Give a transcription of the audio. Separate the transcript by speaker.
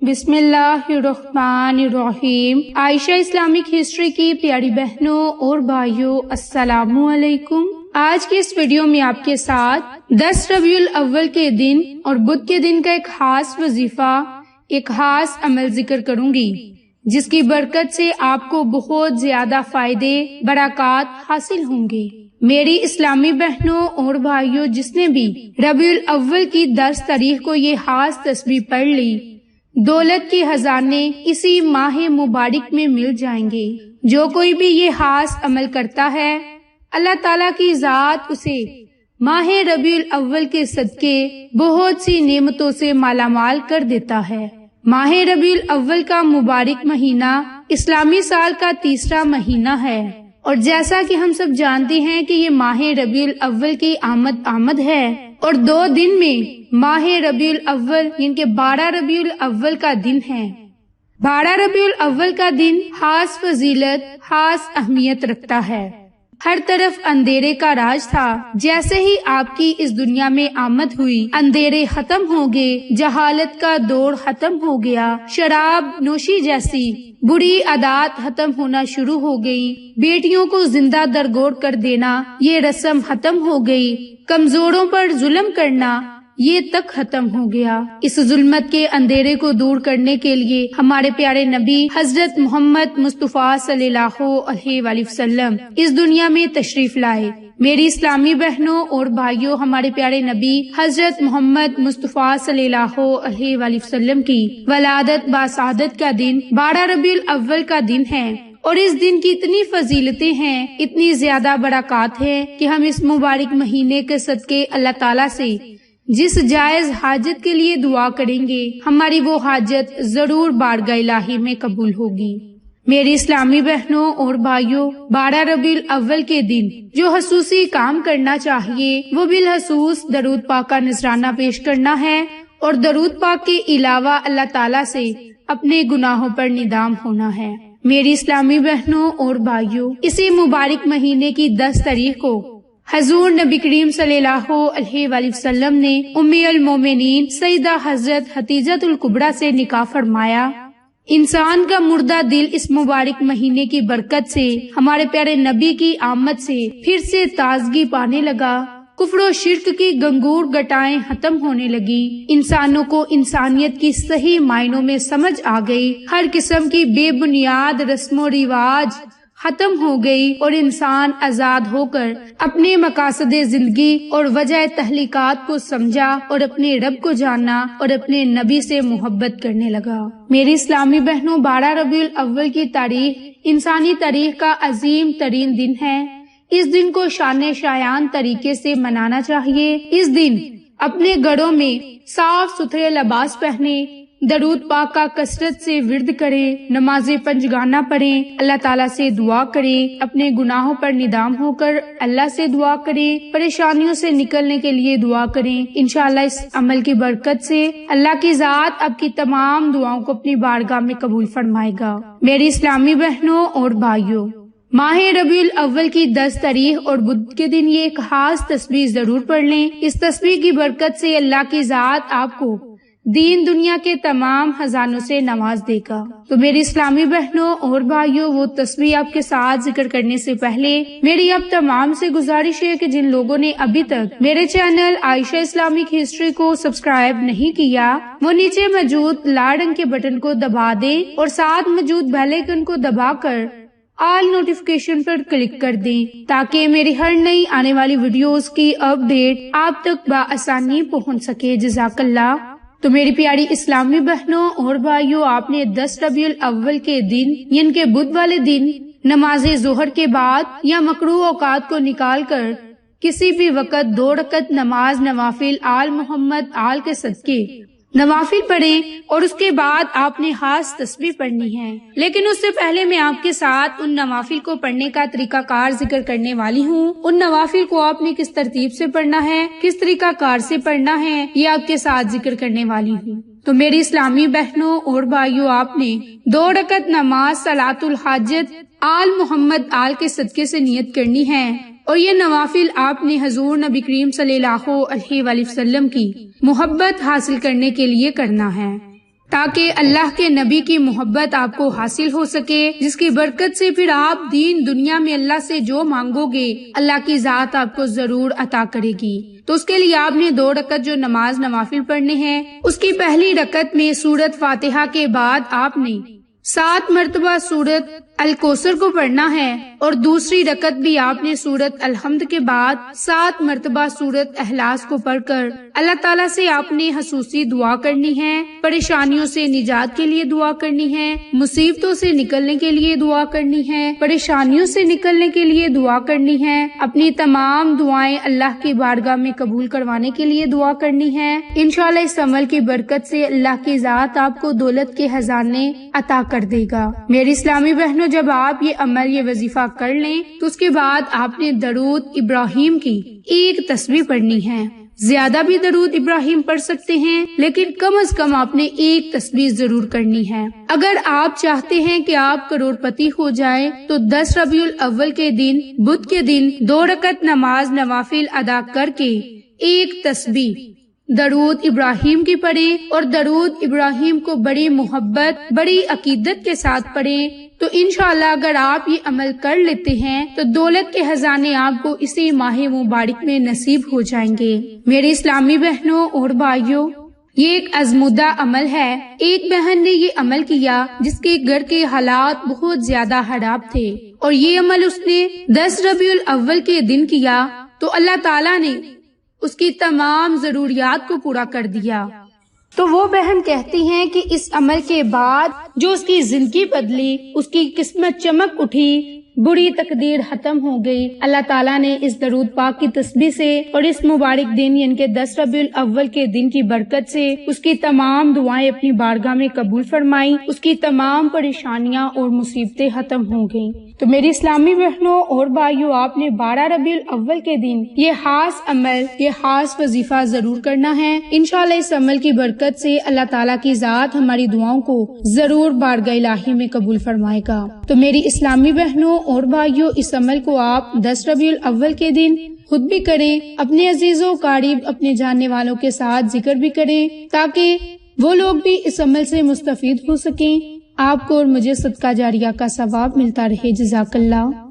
Speaker 1: بسم اللہ الرحمن الرحیم۔ عائشہ اسلامک ہسٹری کی پیاری بہنوں اور بھائیوں، السلام علیکم۔ آج کے اس ویڈیو میں آپ کے ساتھ 10 ربیع الاول کے دن اور بدھ کے دن کا ایک خاص وظیفہ، ایک خاص عمل ذکر کروں گی، جس کی برکت سے آپ کو بہت زیادہ فائدے، برکات حاصل ہوں گے۔ میری اسلامی بہنوں اور بھائیوں، جس نے بھی ربیع الاول کی 10 تاریخ کو یہ خاص تسبیح پڑھ لی، دولت کے خزانے اسی ماہ مبارک میں مل جائیں گے۔ جو کوئی بھی یہ خاص عمل کرتا ہے، اللہ تعالیٰ کی ذات اسے ماہ ربیع الاول کے صدقے بہت سی نعمتوں سے مالا مال کر دیتا ہے۔ ماہ ربیع الاول کا مبارک مہینہ اسلامی سال کا تیسرا مہینہ ہے، اور جیسا کہ ہم سب جانتے ہیں کہ یہ ماہ ربیع الاول کی آمد ہے، اور 2 دن میں ماہ ربیع الاول یعنی کہ 12 ربیع الاول کا دن ہے۔ 12 ربیع الاول کا دن خاص فضیلت، خاص اہمیت رکھتا ہے۔ ہر طرف اندھیرے کا راج تھا، جیسے ہی آپ کی اس دنیا میں آمد ہوئی، اندھیرے ختم ہو گئے، جہالت کا دور ختم ہو گیا، شراب نوشی جیسی بری عادات ختم ہونا شروع ہو گئی، بیٹیوں کو زندہ درگور کر دینا یہ رسم ختم ہو گئی، کمزوروں پر ظلم کرنا یہ تک ختم ہو گیا۔ اس ظلمت کے اندھیرے کو دور کرنے کے لیے ہمارے پیارے نبی حضرت محمد مصطفیٰ صلی اللہ علیہ وآلہ وسلم اس دنیا میں تشریف لائے۔ میری اسلامی بہنوں اور بھائیوں، ہمارے پیارے نبی حضرت محمد مصطفیٰ صلی اللہ علیہ وآلہ وسلم کی ولادت باسعادت کا دن 12 ربیع الاول کا دن ہے، اور اس دن کی اتنی فضیلتیں ہیں، اتنی زیادہ برکات ہیں کہ ہم اس مبارک مہینے کے صدقے اللہ تعالیٰ سے جس جائز حاجت کے لیے دعا کریں گے، ہماری وہ حاجت ضرور بارگاہ الہی میں قبول ہوگی۔ میری اسلامی بہنوں اور بھائیوں، 12 ربیع الاول کے دن جو خصوصی کام کرنا چاہیے وہ بالخصوص درود پاک کا نذرانہ پیش کرنا ہے، اور درود پاک کے علاوہ اللہ تعالیٰ سے اپنے گناہوں پر ندام ہونا ہے۔ میری اسلامی بہنوں اور بھائیوں، اسی مبارک مہینے کی 10 تاریخ کو حضور نبی کریم صلی اللہ علیہ وآلہ وسلم نے ام المومنین سیدہ حضرت خدیجہ الکبریٰ سے نکاح فرمایا۔ انسان کا مردہ دل اس مبارک مہینے کی برکت سے، ہمارے پیارے نبی کی آمد سے پھر سے تازگی پانے لگا، کفر و شرک کی گنگور گٹائیں ختم ہونے لگی، انسانوں کو انسانیت کی صحیح معنوں میں سمجھ آ گئی، ہر قسم کی بے بنیاد رسم و رواج ختم ہو گئی، اور انسان آزاد ہو کر اپنے مقاصد زندگی اور وجہ تخلیقات کو سمجھا، اور اپنے رب کو جانا، اور اپنے نبی سے محبت کرنے لگا۔ میری اسلامی بہنوں، 12 ربیع الاول کی تاریخ انسانی تاریخ کا عظیم ترین دن ہے۔ اس دن کو شان شایان طریقے سے منانا چاہیے۔ اس دن اپنے گھروں میں صاف ستھرے لباس پہنے، درود پاک کا کثرت سے ورد کریں، نماز پنجگانہ پڑھیں، اللہ تعالیٰ سے دعا کریں، اپنے گناہوں پر ندام ہو کر اللہ سے دعا کریں، پریشانیوں سے نکلنے کے لیے دعا کریں۔ انشاءاللہ اس عمل کی برکت سے اللہ کی ذات آپ کی تمام دعاؤں کو اپنی بارگاہ میں قبول فرمائے گا۔ میری اسلامی بہنوں اور بھائیوں، ماہ ربیع الاول کی 10 تاریخ اور بدھ کے دن یہ ایک خاص تسبیح ضرور پڑھ لیں۔ اس تسبیح کی برکت سے اللہ کی ذات آپ کو دین دنیا کے تمام خزانوں سے نواز دے گا۔ تو میری اسلامی بہنوں اور بھائیوں، وہ تسبیح آپ کے ساتھ ذکر کرنے سے پہلے میری آپ تمام سے گزارش ہے کہ جن لوگوں نے ابھی تک میرے چینل عائشہ اسلامک ہسٹری کو سبسکرائب نہیں کیا، وہ نیچے موجود لال رنگ کے بٹن کو دبا دیں، اور ساتھ موجود بیل آئیکن کو دبا کر آل نوٹیفیکیشن پر کلک کر دیں، تاکہ میری ہر نئی آنے والی ویڈیوز کی اپڈیٹ آپ تک بآسانی پہنچ سکے۔ جزاک اللہ۔ تو میری پیاری اسلامی بہنوں اور بھائیوں، آپ نے 10 ربیع الاول کے دن یعنی کہ بدھ والے دن نماز ظہر کے بعد یا مکروہ اوقات کو نکال کر کسی بھی وقت 2 رکعت نماز نوافل آل محمد آل کے صدقے نوافل پڑھیں، اور اس کے بعد آپ نے خاص تسبیح پڑھنی ہے۔ لیکن اس سے پہلے میں آپ کے ساتھ ان نوافل کو پڑھنے کا طریقہ کار ذکر کرنے والی ہوں۔ ان نوافل کو آپ نے کس ترتیب سے پڑھنا ہے، کس طریقہ کار سے پڑھنا ہے، یہ آپ کے ساتھ ذکر کرنے والی ہوں۔ تو میری اسلامی بہنوں اور بھائیوں، آپ نے 2 رکعت نماز صلاۃ الحاجت آل محمد آل کے صدقے سے نیت کرنی ہے، اور یہ نوافل آپ نے حضور نبی کریم صلی اللہ علیہ وآلہ وسلم کی محبت حاصل کرنے کے لیے کرنا ہے۔ تاکہ اللہ کے نبی کی محبت آپ کو حاصل ہو سکے، جس کی برکت سے پھر آپ دین دنیا میں اللہ سے جو مانگو گے اللہ کی ذات آپ کو ضرور عطا کرے گی۔ تو اس کے لیے آپ نے 2 رکعت جو نماز نوافل پڑھنے ہیں، اس کی پہلی رکعت میں سورۃ فاتحہ کے بعد آپ نے 7 مرتبہ سورۃ الکوثر کو پڑھنا ہے، اور دوسری رکعت بھی آپ نے سورۃ الحمد کے بعد 7 مرتبہ سورۃ اخلاص کو پڑھ کر اللہ تعالیٰ سے آپ نے خصوصی دعا کرنی ہے، پریشانیوں سے نجات کے لیے دعا کرنی ہے، مصیبتوں سے نکلنے کے لیے دعا کرنی ہے، پریشانیوں سے نکلنے کے لیے دعا کرنی ہے، اپنی تمام دعائیں اللہ کی بارگاہ میں قبول کروانے کے لیے دعا کرنی ہے۔ انشاءاللہ اس عمل کی برکت سے اللہ کی ذات آپ کو دولت کے خزانے عطا کر دے گا۔ میری اسلامی بہنوں، جب آپ یہ عمل، یہ وظیفہ کر لیں تو اس کے بعد آپ نے درود ابراہیم کی 1 تسبیح پڑھنی ہے۔ زیادہ بھی درود ابراہیم پڑھ سکتے ہیں، لیکن کم از کم آپ نے 1 تسبیح ضرور کرنی ہے۔ اگر آپ چاہتے ہیں کہ آپ کروڑ پتی ہو جائیں تو 10 ربیع الاول کے دن، بدھ کے دن 2 رکعت نماز نوافل ادا کر کے 1 تسبیح درود ابراہیم کی پڑھیں، اور درود ابراہیم کو بڑی محبت، بڑی عقیدت کے ساتھ پڑھیں۔ تو انشاءاللہ اگر آپ یہ عمل کر لیتے ہیں تو دولت کے خزانے آپ کو اسی ماہ مبارک میں نصیب ہو جائیں گے۔ میرے اسلامی بہنوں اور بھائیوں، یہ ایک آزمودہ عمل ہے۔ ایک بہن نے یہ عمل کیا جس کے گھر کے حالات بہت زیادہ خراب تھے، اور یہ عمل اس نے 10 ربیع الاول کے دن کیا تو اللہ تعالیٰ نے اس کی تمام ضروریات کو پورا کر دیا۔ تو وہ بہن کہتی ہیں کہ اس عمل کے بعد جو اس کی زندگی بدلی، اس کی قسمت چمک اٹھی، بری تقدیر ختم ہو گئی۔ اللہ تعالیٰ نے اس درود پاک کی تسبیح سے اور اس مبارک دن یعنی کہ 10 ربیع الاول کے دن کی برکت سے اس کی تمام دعائیں اپنی بارگاہ میں قبول فرمائی، اس کی تمام پریشانیاں اور مصیبتیں ختم ہو گئیں۔ تو میری اسلامی بہنوں اور بھائیوں، آپ نے 12 ربیع الاول کے دن یہ خاص عمل، یہ خاص وظیفہ ضرور کرنا ہے۔ انشاءاللہ اس عمل کی برکت سے اللہ تعالیٰ کی ذات ہماری دعاؤں کو ضرور بارگاہ الہی میں قبول فرمائے گا۔ تو میری اسلامی بہنوں اور بھائیوں، اس عمل کو آپ 10 ربیع الاول کے دن خود بھی کریں، اپنے عزیزوں قریب، اپنے جاننے والوں کے ساتھ ذکر بھی کریں، تاکہ وہ لوگ بھی اس عمل سے مستفید ہو سکیں۔ آپ کو اور مجھے صدقہ جاریہ کا ثواب ملتا رہے۔ جزاک اللہ۔